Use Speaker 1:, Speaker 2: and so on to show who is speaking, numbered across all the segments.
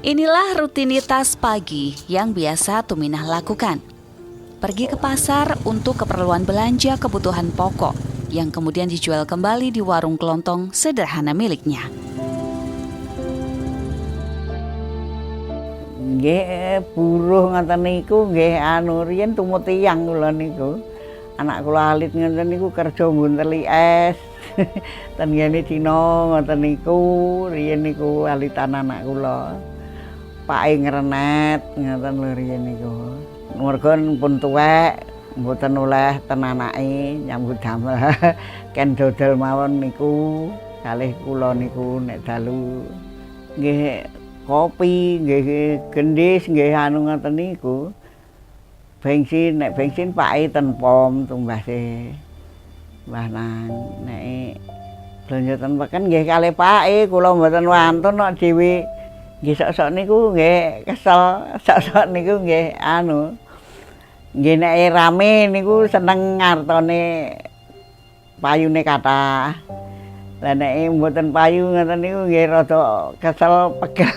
Speaker 1: Inilah rutinitas pagi yang biasa Tuminah lakukan. Pergi ke pasar untuk keperluan belanja kebutuhan pokok yang kemudian dijual kembali di warung kelontong sederhana miliknya.
Speaker 2: Nggih buruh ngoten niku nggih riyen tumut tiyang kula niku. Anak kula alit ngoten niku kerja mbunteli es. Ten ngene Cina ngoten niku riyen niku alitan anak kula. Pake ngrenet ngoten lho riyen niku. Merga pun tuwek mboten oleh ten anake nyambut damel. Ken dodol mawon niku kalih kula niku nek dalu nggih kopi nggih gendhis nggih ngoten niku. Bensin nek bensin pake ten pom tumbase. Mbah Nang nek blanja ten peken nggih kalih pake kula mboten wantun kok dhewe. Nggih sok-sok niku nggih kesel, sok-sok niku nggih nggih nek rame niku seneng ngartone payune kathah. Lah nek mboten payu ngoten niku nggih rada kesel pegel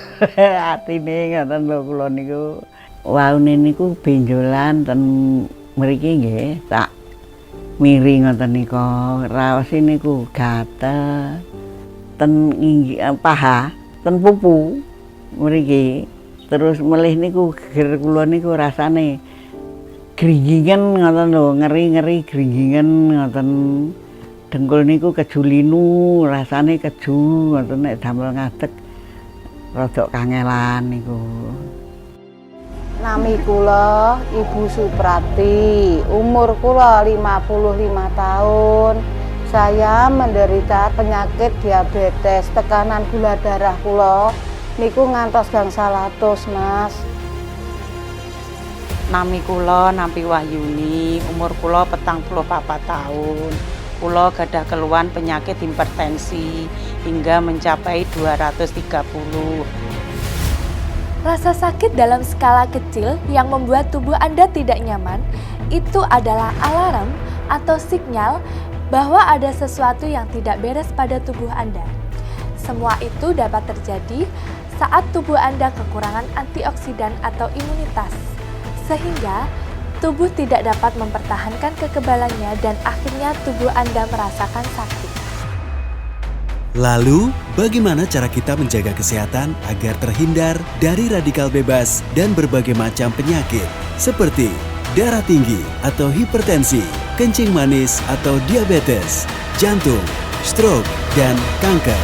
Speaker 2: atine ngoten lho kula niku. Waune niku benjolan ten mriki nggih tak miri ngoten nika. Raos niku gatel ten paha, ten pupu. Mriki terus melih niku geger kula niku rasane gringgingen ngoten lho, ngeri-ngeri gringgingen ngoten. Dengkul niku kejulinu, rasane keju ngoten nek damel ngadeg rada kangelan niku.
Speaker 3: Nami kula Ibu Suprati, umur kula 55 tahun. Saya menderita penyakit diabetes, tekanan gula darah kula niku ngantos gangsal atus, Mas.
Speaker 4: Nami kula Nampi Wahyuni, umur kula 44 tahun. Kula gadah keluhan penyakit hipertensi hingga mencapai 230.
Speaker 5: Rasa sakit dalam skala kecil yang membuat tubuh Anda tidak nyaman itu adalah alarm atau sinyal bahwa ada sesuatu yang tidak beres pada tubuh Anda. Semua itu dapat terjadi saat tubuh Anda kekurangan antioksidan atau imunitas, sehingga tubuh tidak dapat mempertahankan kekebalannya dan akhirnya tubuh Anda merasakan sakit.
Speaker 6: Lalu, bagaimana cara kita menjaga kesehatan agar terhindar dari radikal bebas dan berbagai macam penyakit seperti darah tinggi atau hipertensi, kencing manis atau diabetes, jantung, stroke, dan kanker?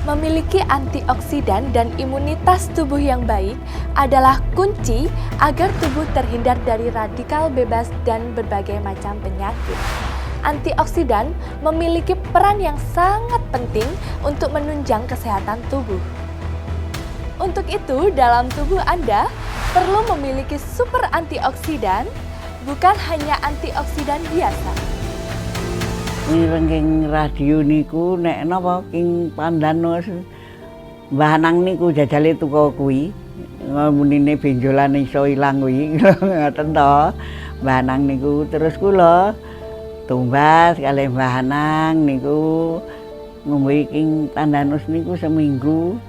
Speaker 5: Memiliki antioksidan dan imunitas tubuh yang baik adalah kunci agar tubuh terhindar dari radikal bebas dan berbagai macam penyakit. Antioksidan memiliki peran yang sangat penting untuk menunjang kesehatan tubuh. Untuk itu, dalam tubuh Anda perlu memiliki super antioksidan, bukan hanya antioksidan biasa.
Speaker 2: Mireng radio niku nek napa king Pandanus Mbah Nang niku jajale tuku kuwi. Ngamunine benjolan iso ilang kuwi ngoten to. Mbah Nang niku terus kula tumbas kalih Mbah Nang niku ngombe king Pandanus niku seminggu.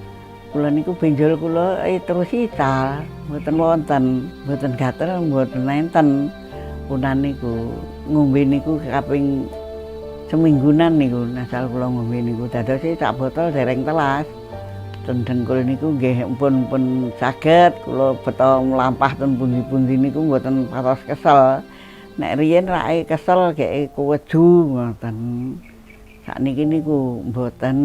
Speaker 2: Kula niku benjol kula terus ical, mboten wonten, mboten gatel, mboten nenten. Punan niku ngombe niku kaping seminggunan niku asal kula ngombe niku dados sak botol dereng telas. Ten dengkul niku nggih pun saged kula beto mlampah ten pundi-pundi niku mboten patos kesel. Nek riyen rake kesel gek keweju ngoten. Sakniki niku mboten.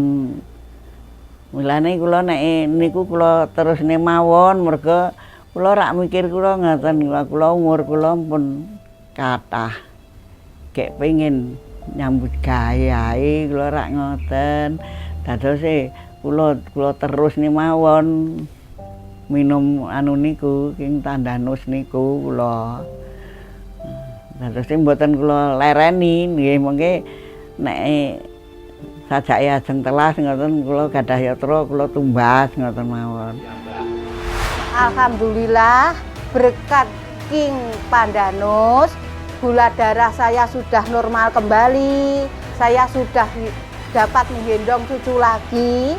Speaker 2: Mulane kula nek niku kula terusne mawon merga kula rak mikir kula ngoten kula umur kula pun kathah. Gek pengin nyambut gawe ae kula rak ngoten. Dadose kula terus ni mawon minum niku king Tandanus niku kula. Dadose mboten kula lereni nggih mengke nek sajake ajeng telas ngoten kula gadah yatra kula tumbas ngoten mawon.
Speaker 3: Alhamdulillah berkat King Pandanus, gula darah saya sudah normal kembali, saya sudah dapat menggendong cucu lagi,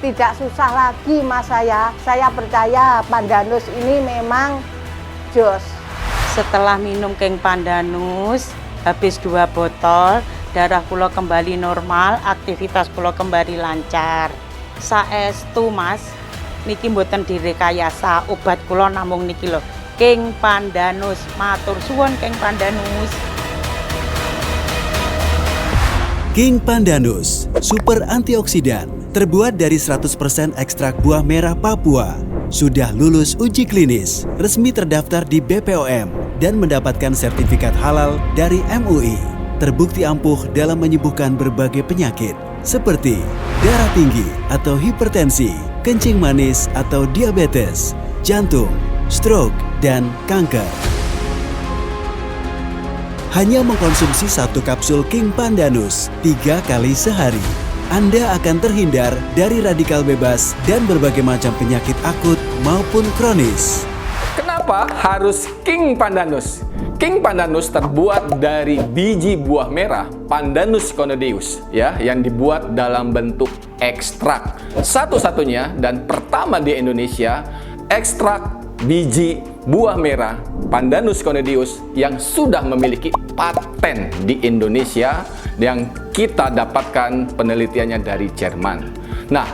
Speaker 3: tidak susah lagi Mas saya percaya Pandanus ini memang jos.
Speaker 4: Setelah minum King Pandanus, habis 2 botol, darah kula kembali normal, aktivitas kula kembali lancar. Saestu Mas, niki mboten direkayasa, obat kula namung niki lho, King Pandanus. Matur suwun King Pandanus.
Speaker 6: King Pandanus, super antioksidan, terbuat dari 100% ekstrak buah merah Papua. Sudah lulus uji klinis, resmi terdaftar di BPOM, dan mendapatkan sertifikat halal dari MUI. Terbukti ampuh dalam menyembuhkan berbagai penyakit, seperti darah tinggi atau hipertensi, kencing manis atau diabetes, jantung, stroke, dan kanker. Hanya mengkonsumsi 1 kapsul King Pandanus 3 kali sehari, Anda akan terhindar dari radikal bebas dan berbagai macam penyakit akut maupun kronis.
Speaker 7: Kenapa harus King Pandanus? King Pandanus terbuat dari biji buah merah Pandanus conodeus, ya, yang dibuat dalam bentuk ekstrak. Satu-satunya dan pertama di Indonesia ekstrak biji buah merah Pandanus conodeus yang sudah memiliki paten di Indonesia yang kita dapatkan penelitiannya dari Jerman. Nah,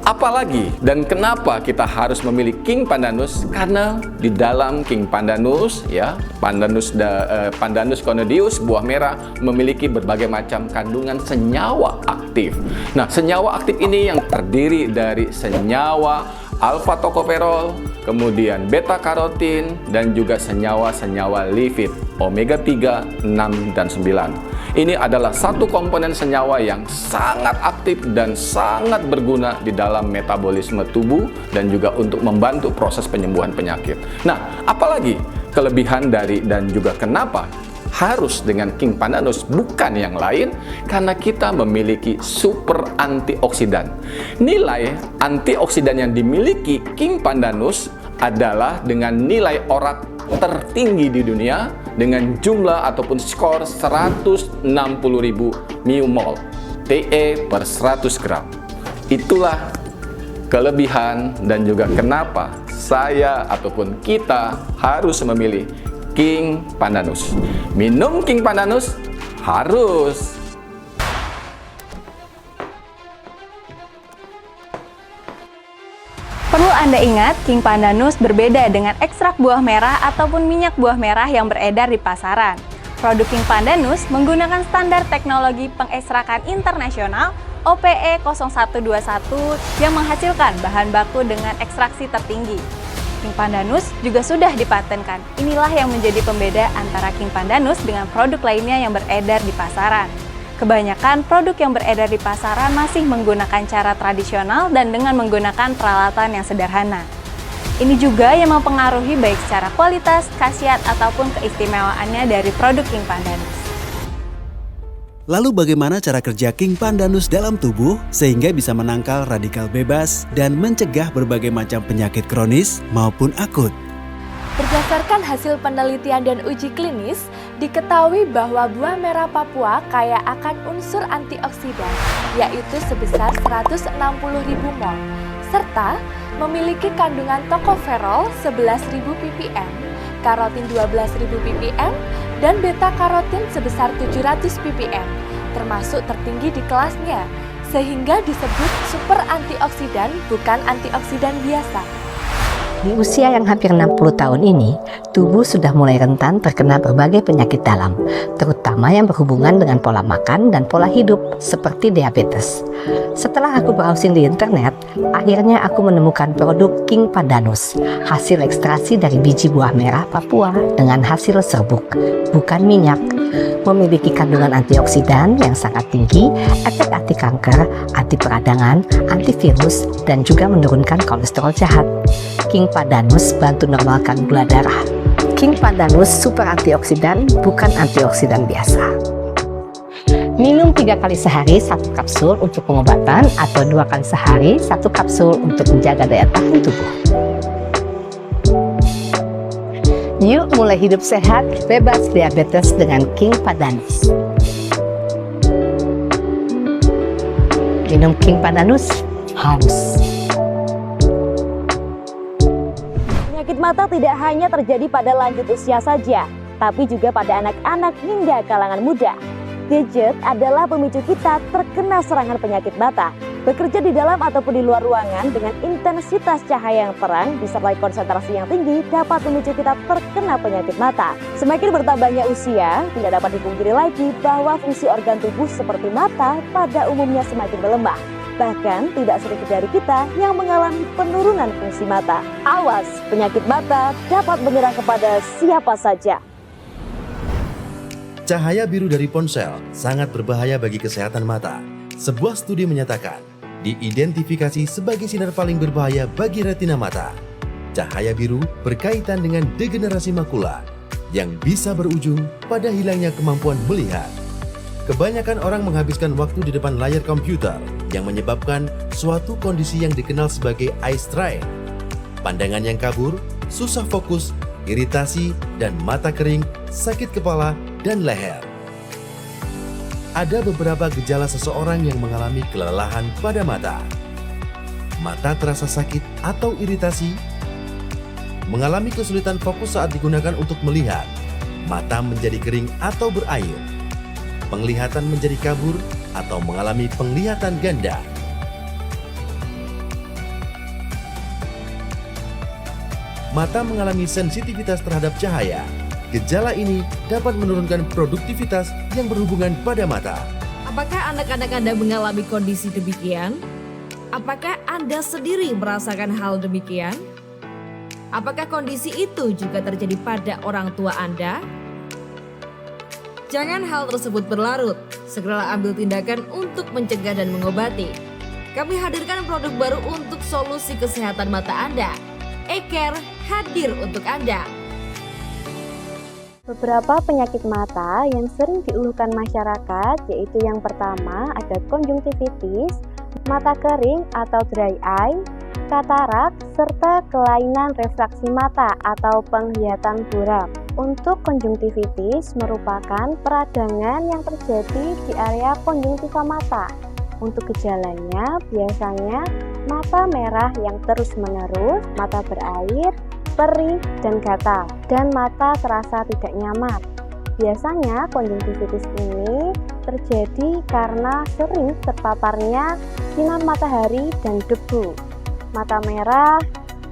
Speaker 7: apalagi dan kenapa kita harus memilih King Pandanus? Karena di dalam King Pandanus, ya, Pandanus conodeus buah merah memiliki berbagai macam kandungan senyawa aktif. Nah, senyawa aktif ini yang terdiri dari senyawa alfa tokoferol, kemudian beta karotin, dan juga senyawa-senyawa lipid omega 3, 6, dan 9. Ini adalah satu komponen senyawa yang sangat aktif dan sangat berguna di dalam metabolisme tubuh dan juga untuk membantu proses penyembuhan penyakit. Nah, apalagi kelebihan dari dan juga kenapa harus dengan King Pandanus bukan yang lain, karena kita memiliki super antioksidan. Nilai antioksidan yang dimiliki King Pandanus adalah dengan nilai ORAC tertinggi di dunia dengan jumlah ataupun skor 160.000 μmol TE per 100 gram. Itulah kelebihan dan juga kenapa saya ataupun kita harus memilih King Pandanus. Minum King Pandanus harus.
Speaker 8: Perlu Anda ingat, King Pandanus berbeda dengan ekstrak buah merah ataupun minyak buah merah yang beredar di pasaran. Produk King Pandanus menggunakan standar teknologi pengekstrakan internasional OPE 0121 yang menghasilkan bahan baku dengan ekstraksi tertinggi. King Pandanus juga sudah dipatenkan. Inilah yang menjadi pembeda antara King Pandanus dengan produk lainnya yang beredar di pasaran. Kebanyakan produk yang beredar di pasaran masih menggunakan cara tradisional dan dengan menggunakan peralatan yang sederhana. Ini juga yang mempengaruhi baik secara kualitas, khasiat, ataupun keistimewaannya dari produk King Pandanus.
Speaker 6: Lalu bagaimana cara kerja King Pandanus dalam tubuh sehingga bisa menangkal radikal bebas dan mencegah berbagai macam penyakit kronis maupun akut?
Speaker 5: Berdasarkan hasil penelitian dan uji klinis, diketahui bahwa buah merah Papua kaya akan unsur antioksidan, yaitu sebesar 160.000 mol, serta memiliki kandungan tokoferol 11.000 ppm, karotin 12.000 ppm, dan beta karotin sebesar 700 ppm, termasuk tertinggi di kelasnya, sehingga disebut super antioksidan, bukan antioksidan biasa.
Speaker 9: Di usia yang hampir 60 tahun ini, tubuh sudah mulai rentan terkena berbagai penyakit dalam, terutama yang berhubungan dengan pola makan dan pola hidup, seperti diabetes. Setelah aku browsing di internet, akhirnya aku menemukan produk King Pandanus, hasil ekstraksi dari biji buah merah Papua dengan hasil serbuk, bukan minyak. Memiliki kandungan antioksidan yang sangat tinggi, efek anti kanker, anti peradangan, antivirus, dan juga menurunkan kolesterol jahat. King Pandanus bantu normalkan gula darah. King Pandanus super antioksidan, bukan antioksidan biasa. Minum 3 kali sehari 1 kapsul untuk pengobatan atau 2 kali sehari 1 kapsul untuk menjaga daya tahan tubuh. Yuk mulai hidup sehat, bebas diabetes dengan King Pandanus. Minum King Pandanus harus.
Speaker 10: Penyakit mata tidak hanya terjadi pada lanjut usia saja, tapi juga pada anak-anak hingga kalangan muda. Gadget adalah pemicu kita terkena serangan penyakit mata. Bekerja di dalam ataupun di luar ruangan dengan intensitas cahaya yang terang disertai konsentrasi yang tinggi dapat memicu kita terkena penyakit mata. Semakin bertambahnya usia, tidak dapat dipungkiri lagi bahwa fungsi organ tubuh seperti mata pada umumnya semakin melemah. Bahkan tidak sedikit dari kita yang mengalami penurunan fungsi mata. Awas, penyakit mata dapat menyerang kepada siapa saja.
Speaker 11: Cahaya biru dari ponsel sangat berbahaya bagi kesehatan mata. Sebuah studi menyatakan, diidentifikasi sebagai sinar paling berbahaya bagi retina mata. Cahaya biru berkaitan dengan degenerasi makula yang bisa berujung pada hilangnya kemampuan melihat. Kebanyakan orang menghabiskan waktu di depan layar komputer yang menyebabkan suatu kondisi yang dikenal sebagai eye strain. Pandangan yang kabur, susah fokus, iritasi, dan mata kering, sakit kepala, dan leher. Ada beberapa gejala seseorang yang mengalami kelelahan pada mata. Mata terasa sakit atau iritasi, mengalami kesulitan fokus saat digunakan untuk melihat, mata menjadi kering atau berair, penglihatan menjadi kabur atau mengalami penglihatan ganda. Mata mengalami sensitivitas terhadap cahaya. Gejala ini dapat menurunkan produktivitas yang berhubungan pada mata.
Speaker 12: Apakah anak-anak Anda mengalami kondisi demikian? Apakah Anda sendiri merasakan hal demikian? Apakah kondisi itu juga terjadi pada orang tua Anda? Jangan hal tersebut berlarut, segeralah ambil tindakan untuk mencegah dan mengobati. Kami hadirkan produk baru untuk solusi kesehatan mata Anda. eCare hadir untuk Anda.
Speaker 10: Beberapa penyakit mata yang sering dikeluhkan masyarakat yaitu yang pertama ada konjungtivitis, mata kering atau dry eye, katarak, serta kelainan refraksi mata atau penglihatan buram. Untuk konjungtivitis merupakan peradangan yang terjadi di area konjungtiva mata. Untuk gejalanya biasanya mata merah yang terus-menerus, mata berair, perih dan gatal, dan mata terasa tidak nyaman. Biasanya konjungtivitis ini terjadi karena sering terpaparnya sinar matahari dan debu. Mata merah,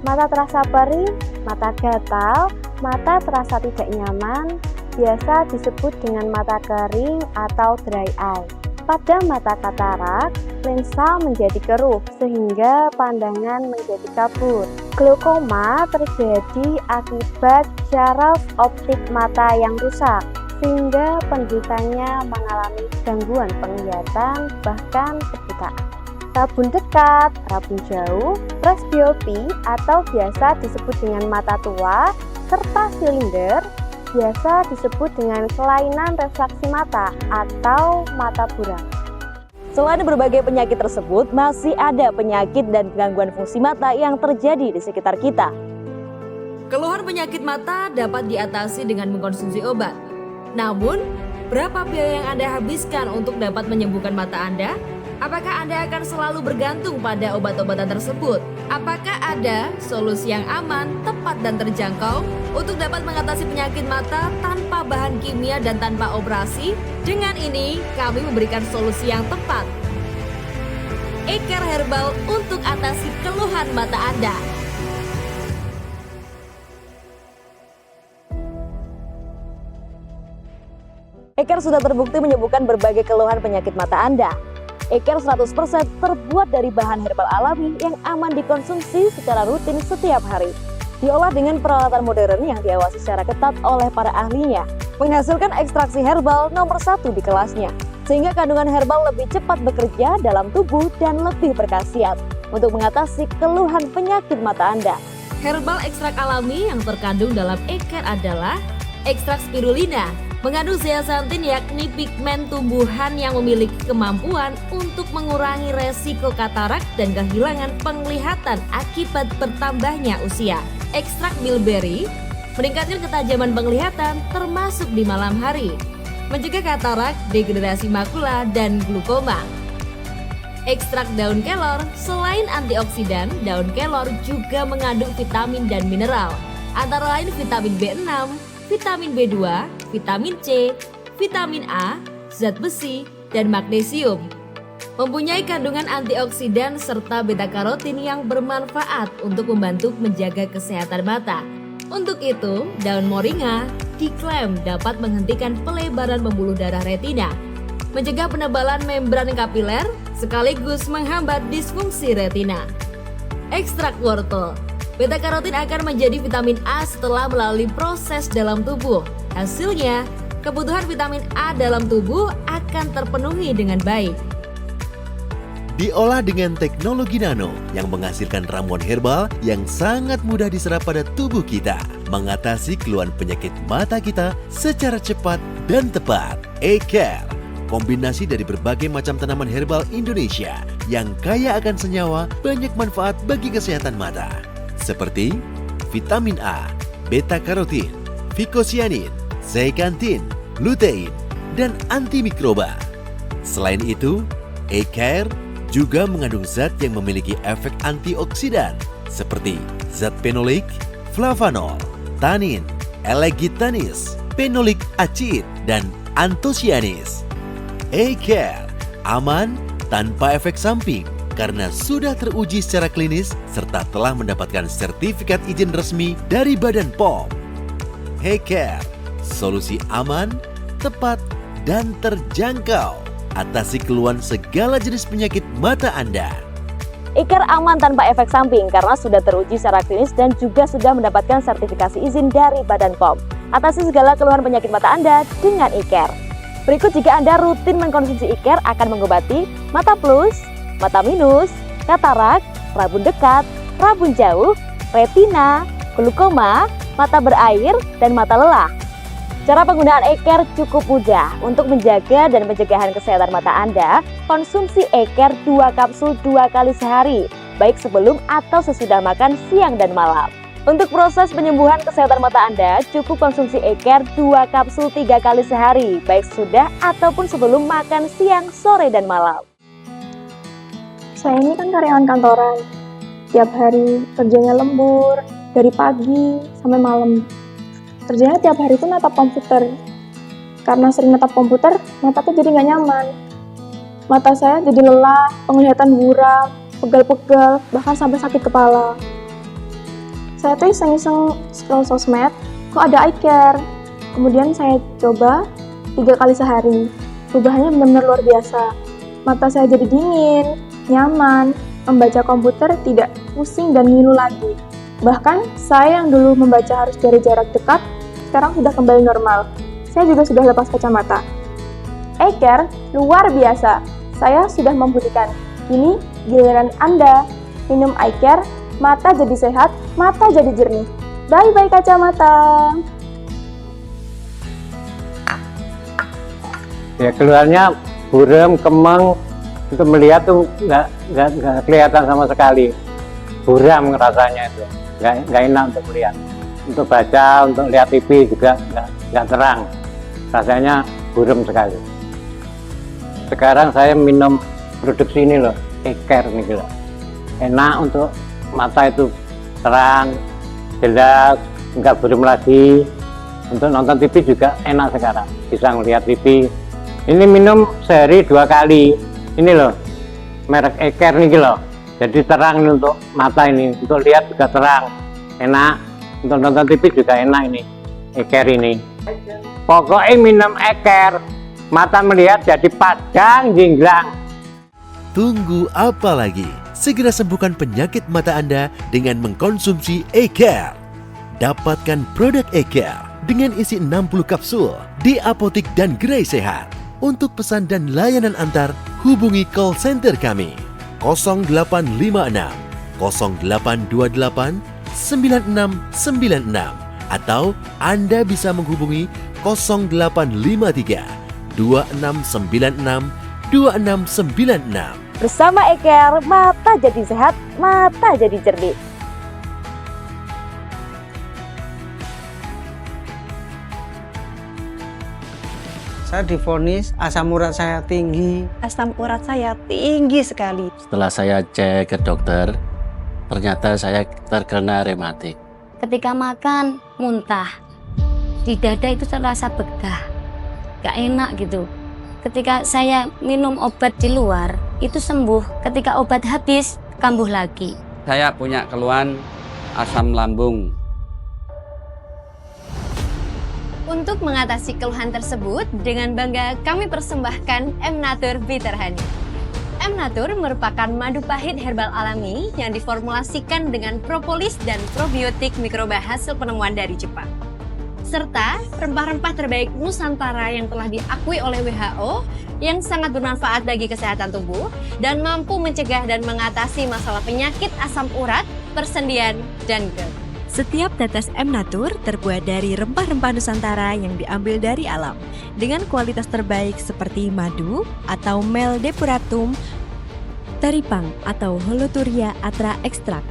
Speaker 10: mata terasa perih, mata gatal, mata terasa tidak nyaman, biasa disebut dengan mata kering atau dry eye. Pada mata katarak, lensa menjadi keruh sehingga pandangan menjadi kabur. Glaukoma terjadi akibat syaraf optik mata yang rusak sehingga penderitanya mengalami gangguan penglihatan bahkan kebutaan. Rabun dekat, rabun jauh, presbiopi atau biasa disebut dengan mata tua, serta silinder biasa disebut dengan kelainan refraksi mata atau mata buram. Selain berbagai penyakit tersebut, masih ada penyakit dan gangguan fungsi mata yang terjadi di sekitar kita.
Speaker 12: Keluhan penyakit mata dapat diatasi dengan mengkonsumsi obat. Namun, berapa biaya yang Anda habiskan untuk dapat menyembuhkan mata Anda? Apakah Anda akan selalu bergantung pada obat-obatan tersebut? Apakah ada solusi yang aman, tepat dan terjangkau untuk dapat mengatasi penyakit mata tanpa bahan kimia dan tanpa operasi? Dengan ini, kami memberikan solusi yang tepat. eCare Herbal untuk atasi keluhan mata Anda.
Speaker 10: eCare sudah terbukti menyembuhkan berbagai keluhan penyakit mata Anda. eCare 100% terbuat dari bahan herbal alami yang aman dikonsumsi secara rutin setiap hari. Diolah dengan peralatan modern yang diawasi secara ketat oleh para ahlinya, menghasilkan ekstraksi herbal nomor 1 di kelasnya, sehingga kandungan herbal lebih cepat bekerja dalam tubuh dan lebih berkhasiat untuk mengatasi keluhan penyakit mata Anda.
Speaker 12: Herbal ekstrak alami yang terkandung dalam eCare adalah ekstrak spirulina, mengandung zeaxanthin yakni pigmen tumbuhan yang memiliki kemampuan untuk mengurangi resiko katarak dan kehilangan penglihatan akibat bertambahnya usia. Ekstrak bilberry meningkatkan ketajaman penglihatan termasuk di malam hari, mencegah katarak, degenerasi makula, dan glaukoma. Ekstrak daun kelor, selain antioksidan, daun kelor juga mengandung vitamin dan mineral, antara lain vitamin B6, vitamin B2, vitamin C, vitamin A, zat besi, dan magnesium. Mempunyai kandungan antioksidan serta beta-karotin yang bermanfaat untuk membantu menjaga kesehatan mata. Untuk itu, daun moringa diklaim dapat menghentikan pelebaran pembuluh darah retina, mencegah penebalan membran kapiler, sekaligus menghambat disfungsi retina. Ekstrak wortel. Beta-karotin akan menjadi vitamin A setelah melalui proses dalam tubuh. Hasilnya, kebutuhan vitamin A dalam tubuh akan terpenuhi dengan baik.
Speaker 11: Diolah dengan teknologi nano yang menghasilkan ramuan herbal yang sangat mudah diserap pada tubuh kita, mengatasi keluhan penyakit mata kita secara cepat dan tepat. E-Care, kombinasi dari berbagai macam tanaman herbal Indonesia yang kaya akan senyawa, banyak manfaat bagi kesehatan mata, seperti vitamin A, beta-karotin, vicocyanin, zeaxanthin, lutein, dan antimikroba. Selain itu, E-Care juga mengandung zat yang memiliki efek antioksidan seperti zat fenolik, flavanol, tanin, elegitanis, fenolik acid, dan antosianis. E-Care aman tanpa efek samping karena sudah teruji secara klinis serta telah mendapatkan sertifikat izin resmi dari Badan POM. E-Care, solusi aman, tepat, dan terjangkau. Atasi keluhan segala jenis penyakit mata Anda.
Speaker 10: E-Care aman tanpa efek samping karena sudah teruji secara klinis dan juga sudah mendapatkan sertifikasi izin dari Badan POM. Atasi segala keluhan penyakit mata Anda dengan E-Care. Berikut jika Anda rutin mengkonsumsi E-Care akan mengobati mata plus, mata minus, katarak, rabun dekat, rabun jauh, retina, glaukoma, mata berair, dan mata lelah. Cara penggunaan E-Care cukup mudah. Untuk menjaga dan pencegahan kesehatan mata Anda, konsumsi E-Care 2 kapsul 2 kali sehari, baik sebelum atau sesudah makan siang dan malam. Untuk proses penyembuhan kesehatan mata Anda, cukup konsumsi E-Care 2 kapsul 3 kali sehari, baik sesudah ataupun sebelum makan siang, sore, dan malam.
Speaker 13: Saya ini kan karyawan kantoran, tiap hari kerjanya lembur, dari pagi sampai malam. Kerjanya tiap hari itu natap komputer. Karena sering natap komputer, mata tuh jadi nggak nyaman. Mata saya jadi lelah, penglihatan buram, pegal-pegal, bahkan sampai sakit kepala. Saya tuh iseng-iseng scroll sosmed, kok ada E-Care. Kemudian saya coba 3 kali sehari. Perubahannya benar-benar luar biasa. Mata saya jadi dingin, nyaman, membaca komputer tidak pusing dan ngilu lagi. Bahkan, saya yang dulu membaca harus dari jarak dekat, sekarang sudah kembali normal. Saya juga sudah lepas kacamata. E-Care luar biasa. Saya sudah membuktikan. Kini giliran Anda minum E-Care, mata jadi sehat, mata jadi jernih. Bye-bye kacamata.
Speaker 14: Ya keluarnya buram, kemeng, untuk melihat tuh nggak kelihatan sama sekali. Buram rasanya itu. Nggak enak untuk melihat, untuk baca, untuk lihat TV juga nggak terang, rasanya buram sekali. Sekarang saya minum produksi ini loh, E-Care nih loh, enak untuk mata itu terang, jelas, nggak buram lagi. Untuk nonton TV juga enak sekarang, bisa ngelihat TV. Ini minum sehari 2 kali, ini loh, merek E-Care nih loh. Jadi terang untuk mata ini, untuk lihat juga terang, enak, untuk nonton TV juga enak ini, E-Care ini. Pokoknya minum E-Care, mata melihat jadi padang jinglang.
Speaker 11: Tunggu apa lagi? Segera sembuhkan penyakit mata Anda dengan mengkonsumsi E-Care. Dapatkan produk E-Care dengan isi 60 kapsul di apotik dan gerai sehat. Untuk pesan dan layanan antar, hubungi call center kami 0856 0828 9696 atau Anda bisa menghubungi 0853 2696 2696.
Speaker 10: Bersama E-Care, mata jadi sehat, mata jadi jernih.
Speaker 15: Saya divonis asam urat saya tinggi.
Speaker 16: Asam urat saya tinggi sekali.
Speaker 17: Setelah saya cek ke dokter, ternyata saya terkena rematik.
Speaker 18: Ketika makan, muntah. Di dada itu terasa begah. Gak enak gitu. Ketika saya minum obat di luar, itu sembuh. Ketika obat habis, kambuh lagi.
Speaker 19: Saya punya keluhan asam lambung.
Speaker 10: Untuk mengatasi keluhan tersebut, dengan bangga kami persembahkan M-Natur Bitter Honey. M-Natur merupakan madu pahit herbal alami yang diformulasikan dengan propolis dan probiotik mikroba hasil penemuan dari Jepang. Serta rempah-rempah terbaik Nusantara yang telah diakui oleh WHO yang sangat bermanfaat bagi kesehatan tubuh dan mampu mencegah dan mengatasi masalah penyakit asam urat, persendian, dan GERD.
Speaker 20: Setiap tetes M-Natur terbuat dari rempah-rempah Nusantara yang diambil dari alam dengan kualitas terbaik seperti madu atau mel depuratum, teripang atau holoturia atra extract,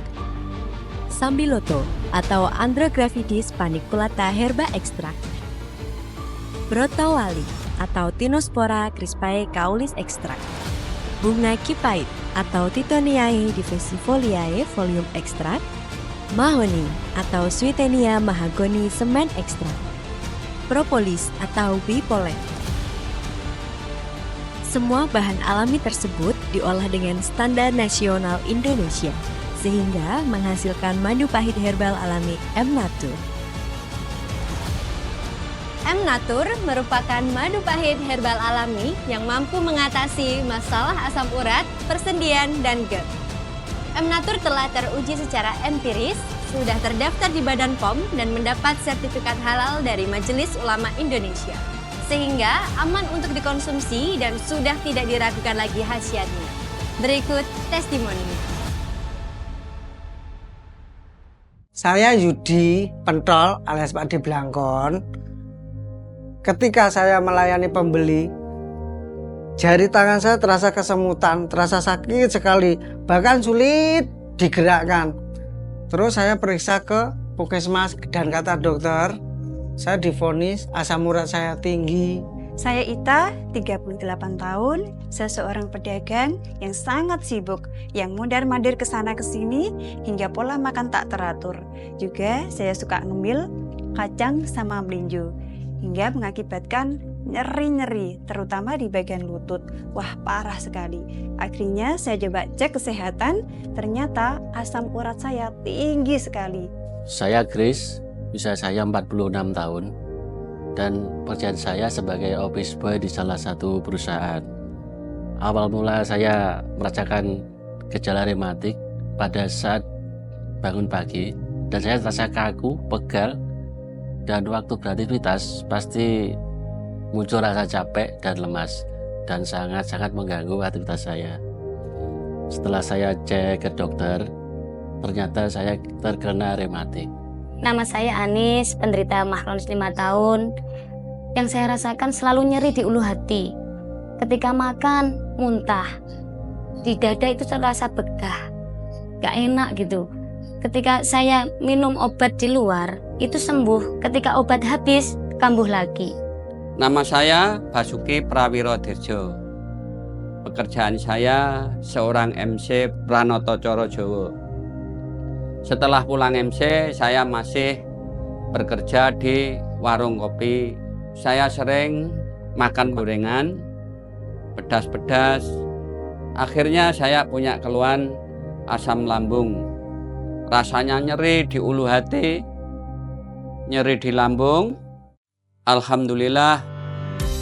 Speaker 20: sambiloto atau andrographidis paniculata herba extract, brotawali atau tinospora crispae caulis extract, bunga kipait atau titoniae diffusifoliae folium extract, mahoni atau Swietenia mahagoni semen ekstrak, propolis atau bee pollen. Semua bahan alami tersebut diolah dengan standar nasional Indonesia, sehingga menghasilkan madu pahit herbal alami M-Natur.
Speaker 10: M-Natur merupakan madu pahit herbal alami yang mampu mengatasi masalah asam urat, persendian, dan GERD. M-Natur telah teruji secara empiris, sudah terdaftar di Badan POM dan mendapat sertifikat halal dari Majelis Ulama Indonesia. Sehingga aman untuk dikonsumsi dan sudah tidak diragukan lagi khasiatnya. Berikut testimoni.
Speaker 15: Saya Yudi Pentol alias Pak D Blangkon. Ketika saya melayani pembeli, jari tangan saya terasa kesemutan, terasa sakit sekali, bahkan sulit digerakkan. Terus saya periksa ke puskesmas dan kata dokter, saya divonis asam urat saya tinggi.
Speaker 16: Saya Ita, 38 tahun, saya seorang pedagang yang sangat sibuk, yang mundar-mandir ke sana ke sini hingga pola makan tak teratur. Juga saya suka ngemil kacang sama melinjo, hingga mengakibatkan nyeri-nyeri, terutama di bagian lutut. Wah, parah sekali. Akhirnya saya coba cek kesehatan, ternyata asam urat saya tinggi sekali.
Speaker 17: Saya Chris, usia saya 46 tahun, dan pekerjaan saya sebagai office boy di salah satu perusahaan. Awal mula saya merasakan gejala rematik pada saat bangun pagi, dan saya terasa kaku, pegal, dan waktu beraktivitas pasti muncul rasa capek dan lemas, dan sangat-sangat mengganggu aktivitas saya. Setelah saya cek ke dokter, ternyata saya terkena rematik.
Speaker 18: Nama saya Anis, penderita MAH kronis 5 tahun. Yang saya rasakan selalu nyeri di ulu hati. Ketika makan, muntah. Di dada itu terasa begah. Gak enak gitu. Ketika saya minum obat di luar, itu sembuh. Ketika obat habis, kambuh lagi.
Speaker 19: Nama saya Basuki Prawirodirjo. Pekerjaan saya seorang MC Pranoto Coro Jowo. Setelah pulang MC, saya masih bekerja di warung kopi. Saya sering makan gorengan, pedas-pedas. Akhirnya saya punya keluhan asam lambung. Rasanya nyeri di ulu hati, nyeri di lambung. Alhamdulillah,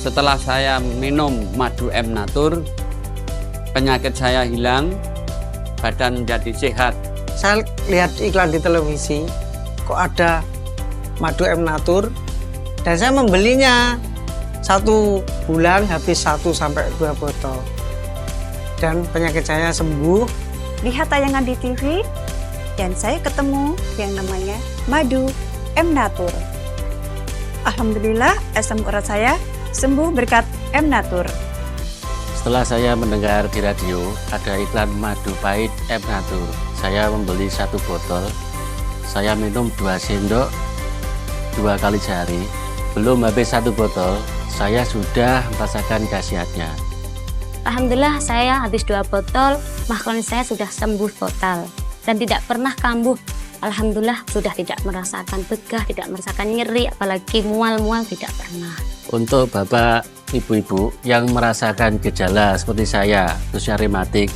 Speaker 19: setelah saya minum madu M-Natur, penyakit saya hilang, badan menjadi sehat.
Speaker 15: Saya lihat iklan di televisi, kok ada madu M-Natur, dan saya membelinya. 1 bulan habis 1-2 botol. Dan penyakit saya sembuh.
Speaker 16: Lihat tayangan di TV, dan saya ketemu yang namanya madu M-Natur. Alhamdulillah, asam urat saya sembuh berkat M-Natur.
Speaker 17: Setelah saya mendengar di radio ada iklan madu pahit M-Natur, saya membeli 1 botol. Saya minum 2 sendok 2 kali sehari. Belum habis 1 botol, saya sudah merasakan khasiatnya.
Speaker 18: Alhamdulillah saya habis 2 botol, mah kronis saya sudah sembuh total dan tidak pernah kambuh. Alhamdulillah sudah tidak merasakan begah, tidak merasakan nyeri, apalagi mual-mual tidak pernah.
Speaker 17: Untuk bapak, ibu-ibu yang merasakan gejala seperti saya, khususnya rematik,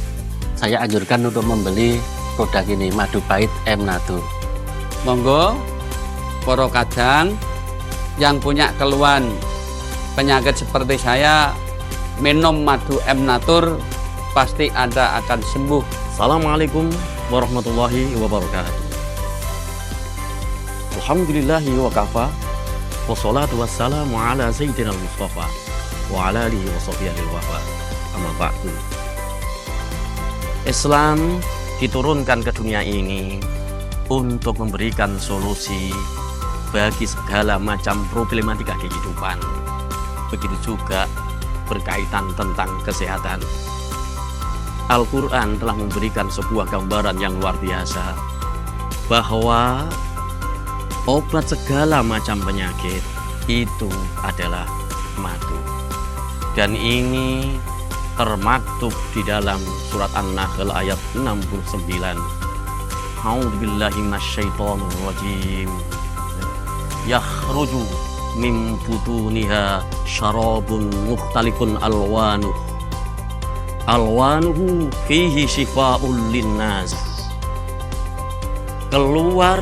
Speaker 17: saya anjurkan untuk membeli produk ini, madu pahit M Natur.
Speaker 19: Monggo, para kadang yang punya keluhan penyakit seperti saya, minum madu M Natur, pasti Anda akan sembuh.
Speaker 21: Assalamualaikum warahmatullahi wabarakatuh. Alhamdulillahi wa kafa, wassalatu wassalamu ala sayyidina al-mustafa wa ala alihi wa sahbihi al-wafa. Amma ba'du. Islam diturunkan ke dunia ini untuk memberikan solusi bagi segala macam problematika kehidupan. Begitu juga berkaitan tentang kesehatan. Al-Quran telah memberikan sebuah gambaran yang luar biasa bahwa obat segala macam penyakit itu adalah madu. Dan ini termaktub di dalam surat An-Nahl ayat 69. A'udzubillahi minasyaitonir rajim. Yakhruju min butuniha syarabun mukhtalifun alwanuhu fihi shifaa'un linnas. Keluar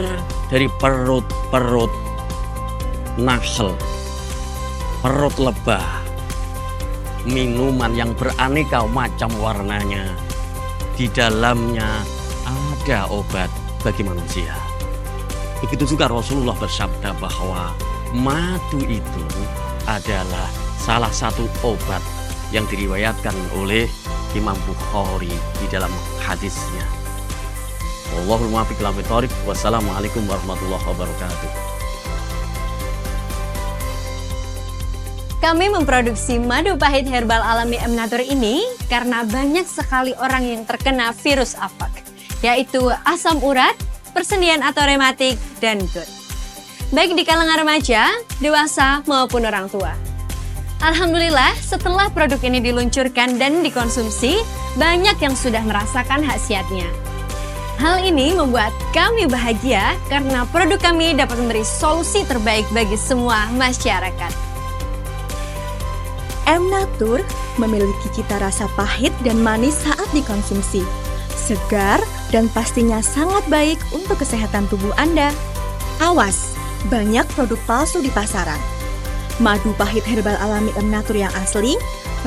Speaker 21: dari perut nahl, perut lebah, minuman yang beraneka macam warnanya. Di dalamnya ada obat bagi manusia. Begitu juga Rasulullah bersabda bahwa madu itu adalah salah satu obat yang diriwayatkan oleh Imam Bukhari di dalam hadisnya. Wallahul muwaffiq ila aqwamit thoriq. Wassalamualaikum warahmatullahi wabarakatuh.
Speaker 20: Kami memproduksi madu pahit herbal alami M Natur ini karena banyak sekali orang yang terkena virus afak, yaitu asam urat, persendian atau rematik, dan GERD. Baik di kalangan remaja, dewasa, maupun orang tua. Alhamdulillah, setelah produk ini diluncurkan dan dikonsumsi, banyak yang sudah merasakan khasiatnya. Hal ini membuat kami bahagia karena produk kami dapat memberi solusi terbaik bagi semua masyarakat. M Natur memiliki cita rasa pahit dan manis saat dikonsumsi, segar dan pastinya sangat baik untuk kesehatan tubuh Anda. Awas, banyak produk palsu di pasaran. Madu pahit herbal alami M Natur yang asli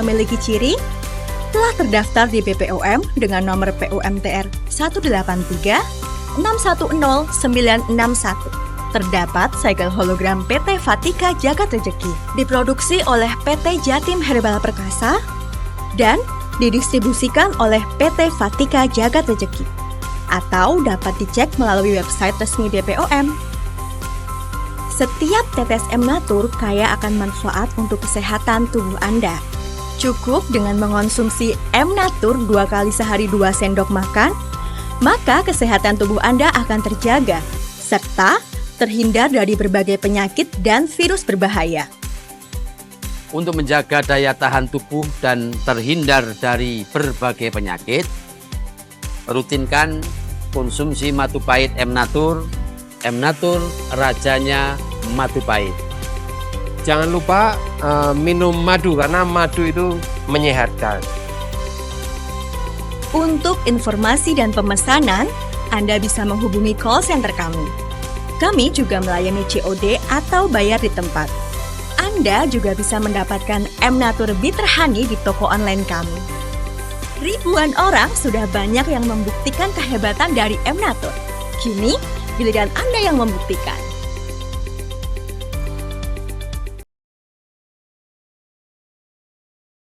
Speaker 20: memiliki ciri telah terdaftar di BPOM dengan nomor PUMTR 183 610 961. Terdapat segel hologram PT Fatika Jagat Rejeki, diproduksi oleh PT Jatim Herbal Perkasa dan didistribusikan oleh PT Fatika Jagat Rejeki, atau dapat dicek melalui website resmi BPOM. Setiap tetes M Natur kaya akan manfaat untuk kesehatan tubuh Anda. Cukup dengan mengonsumsi M Natur 2 kali sehari 2 sendok makan, maka kesehatan tubuh Anda akan terjaga, serta terhindar dari berbagai penyakit dan virus berbahaya.
Speaker 19: Untuk menjaga daya tahan tubuh dan terhindar dari berbagai penyakit, rutinkan konsumsi madu pahit M Natur. M Natur rajanya madu pahit.
Speaker 22: Jangan lupa minum madu karena madu itu menyehatkan.
Speaker 20: Untuk informasi dan pemesanan, Anda bisa menghubungi call center kami. Kami juga melayani COD atau bayar di tempat. Anda juga bisa mendapatkan M Natur Bitter Honey di toko online kami. Ribuan orang sudah banyak yang membuktikan kehebatan dari M Natur. Kini, giliran Anda yang membuktikan.